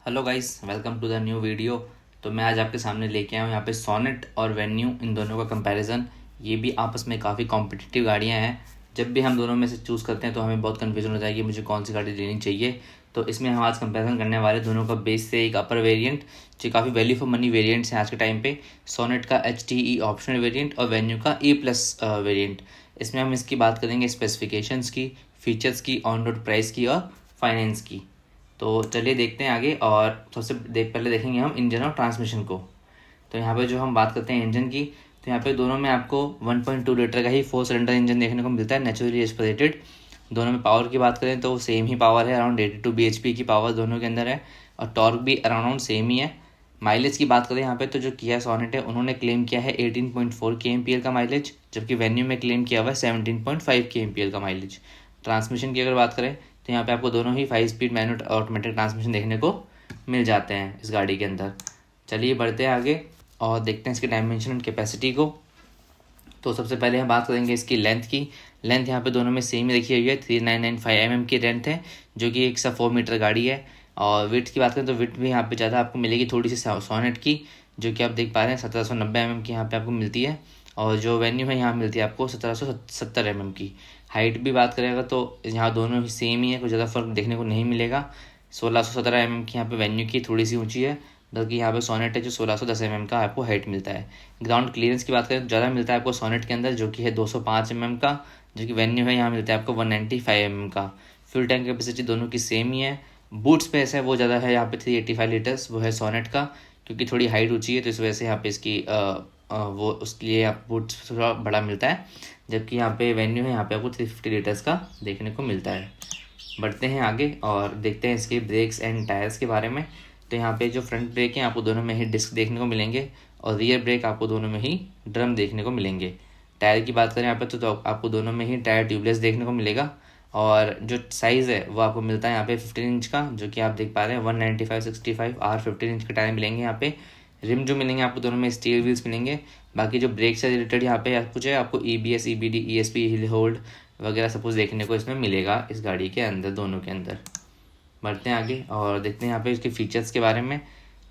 Hello guys, welcome to the new video. तो मैं आज आपके सामने लेके आया हूँ यहाँ पे सोनेट और वेन्यू, इन दोनों का कंपैरिजन। ये भी आपस में काफ़ी कॉम्पिटिटिव गाड़ियाँ हैं। जब भी हम दोनों में से चूज़ करते हैं तो हमें बहुत कन्फ्यूजन हो जाएगी मुझे कौन सी गाड़ी लेनी चाहिए। तो इसमें हम आज कंपैरिजन करने वाले दोनों का बेस से एक अपर वेरिएंट जो काफ़ी वैल्यू फॉर मनी वेरिएंट्स हैं आज के टाइम पे। सोनेट का HTE ऑप्शनल वेरिएंट और वेन्यू का E+ वेरिएंट। इसमें हम इसकी बात करेंगे स्पेसिफिकेशंस की, फीचर्स की, ऑन रोड प्राइस की और फाइनेंस की। तो चलिए देखते हैं आगे। और सबसे पहले देखेंगे हम इंजन और ट्रांसमिशन को। तो यहाँ पे जो हम बात करते हैं इंजन की, तो यहाँ पे दोनों में आपको 1.2 लीटर का ही 4 सिलेंडर इंजन देखने को मिलता है, नेचुरली एस्पिरेटेड। दोनों में पावर की बात करें तो सेम ही पावर है, अराउंड 82 bhp की पावर दोनों के अंदर है। और टॉर्क भी अराउंड सेम ही है। माइलेज की बात करें यहाँ पे तो जो किया सोनेट है उन्होंने क्लेम किया है 18.4 kmpl का माइलेज, जबकि वेन्यू में क्लेम किया हुआ है 17.5 kmpl का माइलेज। ट्रांसमिशन की अगर बात करें तो यहाँ पे आपको दोनों ही 5 स्पीड मैनुअल ऑटोमेटिक ट्रांसमिशन देखने को मिल जाते हैं इस गाड़ी के अंदर। चलिए बढ़ते हैं आगे और देखते हैं इसके डायमेंशन एंड कैपेसिटी को। तो सबसे पहले हम बात करेंगे इसकी लेंथ की। लेंथ यहाँ पे दोनों में सेम ही रखी हुई है, 3995 mm की लेंथ है, जो कि एक 4 मीटर गाड़ी है। और विड्थ की बात करें तो विड्थ भी यहाँ पे ज़्यादा आपको मिलेगी थोड़ी सी सोनेट की, जो कि आप देख पा रहे हैं 1790 mm की यहाँ पे आपको मिलती है। और जो वेन्यू है यहाँ मिलती है आपको 1770 mm की। हाइट भी बात करेगा तो यहाँ दोनों ही सेम ही है, कुछ ज़्यादा फर्क देखने को नहीं मिलेगा। 1617 mm की यहाँ पे वेन्यू की थोड़ी सी ऊंची है, बल्कि यहाँ पे सोनेट है जो 1610 mm का आपको हाइट मिलता है। ग्राउंड क्लियरेंस की बात करें तो ज़्यादा मिलता है आपको सोनेट के अंदर, जो कि है 205 mm का, जो कि वेन्यू है यहाँ मिलता है आपको 195 mm का। फ्यूल टैंक कैपेसिटी दोनों की सेम ही है। बूट स्पेस है वो ज़्यादा है यहाँ पे 385 लीटर्स, वो है सोनेट का, क्योंकि थोड़ी हाइट ऊंची है तो इस वजह से यहाँ पे इसकी वो उसके लिए आप बूट थोड़ा बड़ा मिलता है। जबकि यहाँ पे वेन्यू है यहाँ पे आपको 350 लीटर्स का देखने को मिलता है। बढ़ते हैं आगे और देखते हैं इसके ब्रेक्स एंड टायर्स के बारे में। तो यहाँ पे जो फ्रंट ब्रेक है आपको दोनों में ही डिस्क देखने को मिलेंगे, और रियर ब्रेक आपको दोनों में ही ड्रम देखने को मिलेंगे। टायर की बात करें यहाँ पे तो आपको दोनों में ही टायर ट्यूबलेस देखने को मिलेगा। और जो साइज़ है वो आपको मिलता है यहाँ पे 15 इंच का, जो कि आप देख पा रहे हैं 195/65 R 15 इंच के टायर मिलेंगे यहाँ पे। रिम जो मिलेंगे आपको दोनों में स्टील व्हील्स मिलेंगे। बाकी जो ब्रेक से रिलेटेड यहाँ पे कुछ है आपको EBS, EBD, ESP, hill hold वगैरह सब कुछ देखने को इसमें मिलेगा इस गाड़ी के अंदर, दोनों के अंदर। बढ़ते हैं आगे और देखते हैं यहाँ पे इसके फीचर्स के बारे में।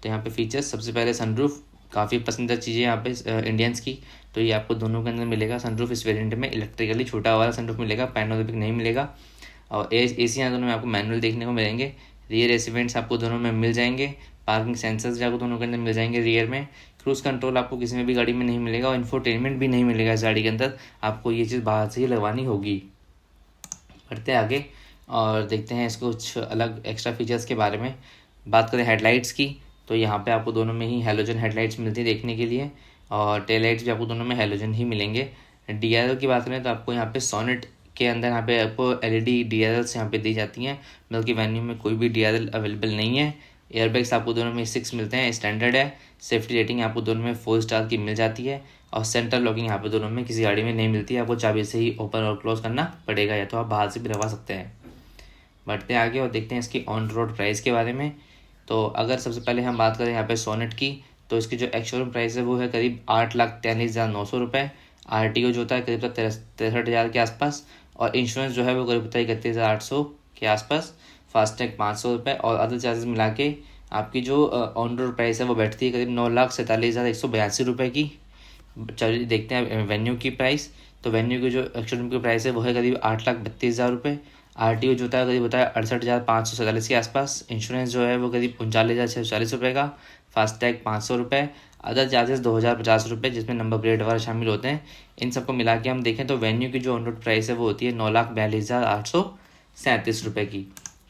तो यहाँ पे फीचर्स सबसे पहले सनरूफ, काफ़ी पसंदीदा चीज़ है यहाँ पे इंडियंस की। तो ये आपको दोनों के अंदर मिलेगा। सनरूफ इस वेरिएंट में इलेक्ट्रिकली छोटा वाला सनरूफ मिलेगा, पैनोरामिक नहीं मिलेगा। और AC यहाँ दोनों में आपको मैनुअल देखने को मिलेंगे। रियर एसी वेंट्स आपको दोनों में मिल जाएंगे। पार्किंग सेंसर्स आपको दोनों के अंदर मिल जाएंगे रियर में। क्रूज कंट्रोल आपको किसी में भी गाड़ी में नहीं मिलेगा, और इन्फोटेनमेंट भी नहीं मिलेगा इस गाड़ी के अंदर, आपको ये चीज़ बाहर से ही लगवानी होगी। बढ़ते हैं आगे और देखते हैं इसको कुछ अलग एक्स्ट्रा फीचर्स के बारे में। बात करें हेडलाइट्स की, तो यहाँ पे आपको दोनों में ही हेलोजन हेडलाइट्स मिलती है देखने के लिए, और टेल लाइट्स भी आपको दोनों में हेलोजन ही मिलेंगे। DRL की बात करें तो आपको यहाँ पे सोनेट के अंदर यहाँ पे आपको LED DRLs यहाँ पे दी जाती हैं, बल्कि वेन्यू में कोई भी DRL अवेलेबल नहीं है। एयरबैग्स आपको दोनों में 6 मिलते हैं, स्टैंडर्ड है। सेफ्टी रेटिंग आपको दोनों में 4 स्टार की मिल जाती है। और सेंट्रल लॉकिंग यहाँ पे दोनों में किसी गाड़ी में नहीं मिलती है, आपको चाबी से ही ओपन और क्लोज करना पड़ेगा, या तो आप बाहर से भी लगवा सकते हैं। बढ़ते हैं आगे और देखते हैं इसकी ऑन रोड प्राइस के बारे में। तो अगर सबसे पहले हम बात करें यहाँ पे सोनेट की, तो इसकी जो एक्चुअल प्राइस है वो है करीब 8,43,900 रुपये। RTO जो होता है करीब 63,000 के आसपास, और इंश्योरेंस जो है वो करीब होता है 31,800 के आसपास। फास्टैग 500 रुपये, और अदर चार्जेस मिला के आपकी जो ऑन रोड प्राइस है वो बैठती है करीब 9,47,182 रुपये की। चलिए देखते हैं वेन्यू की प्राइस। तो वेन्यू की जो एक्चुअल की प्राइस है वो है करीब 8,32,000 रुपये। RTO जो होता है करीब होता है 68,547 के आसपास। इंश्योरेंस जो है वो करीब 39,640 रुपये का। फास्टैग 500 रुपये। अदर चार्जेस 2,050 रुपये, जिसमें नंबर प्लेट वगैरह शामिल होते हैं। इन सबको मिला के हम देखें तो वेन्यू की जो ऑन रोड प्राइस है वो होती है 9,42,837 रुपये की।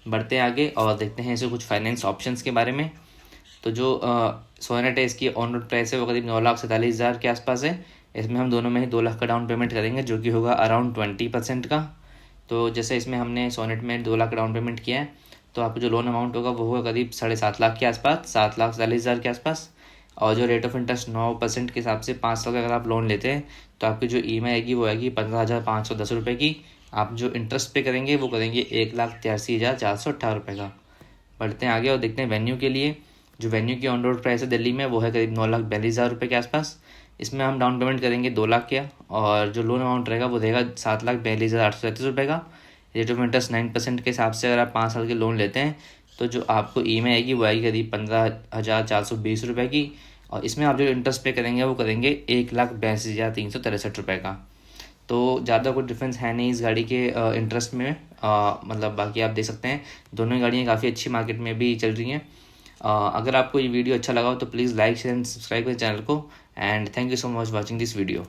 बढ़ते हैं आगे और देखते हैं इसे कुछ फाइनेंस ऑप्शंस के बारे में। तो जो सोनेट है इसकी ऑन रोड प्राइस है वो करीब 9,47,000 के आसपास है। इसमें हम दोनों में ही 2 लाख का डाउन पेमेंट करेंगे, जो कि होगा अराउंड 20% का। तो जैसे इसमें हमने सोनेट में 2 लाख का डाउन पेमेंट किया है, तो आपको जो लोन अमाउंट होगा वो होगा करीब 7.5 लाख के आसपास, 7,40,000 के आसपास। और जो रेट ऑफ इंटरेस्ट 9% के हिसाब से 5 साल का अगर आप लोन लेते हैं तो आपकी जो EMI आएगी वो आएगी 15,510 रुपये की। आप जो इंटरेस्ट पे करेंगे वो करेंगे 1,83,418 रुपये का। बढ़ते हैं आगे और देखते हैं वेन्यू के लिए। जो वेन्यू की ऑन रोड प्राइस है दिल्ली में वो है करीब 9,42,000 रुपये के आसपास। इसमें हम डाउन पेमेंट करेंगे 2 लाख का, और जो लोन अमाउंट रहेगा वो रहेगा 7,42,837 रुपये का। रेट ऑफ इंटरेस्ट 9% के हिसाब से अगर आप 5 साल के लोन लेते हैं तो जो आपको EMI आएगी वो आएगी करीब 15,420 रुपये की, और इसमें आप जो इंटरेस्ट पे करेंगे वो करेंगे 1,82,363 रुपये का। तो ज़्यादा कोई डिफरेंस है नहीं इस गाड़ी के इंटरेस्ट में। मतलब बाकी आप देख सकते हैं दोनों गाड़ियाँ काफ़ी अच्छी मार्केट में भी चल रही हैं। अगर आपको ये वीडियो अच्छा लगा हो तो please like share and subscribe करें चैनल को, and thank you so much watching this video.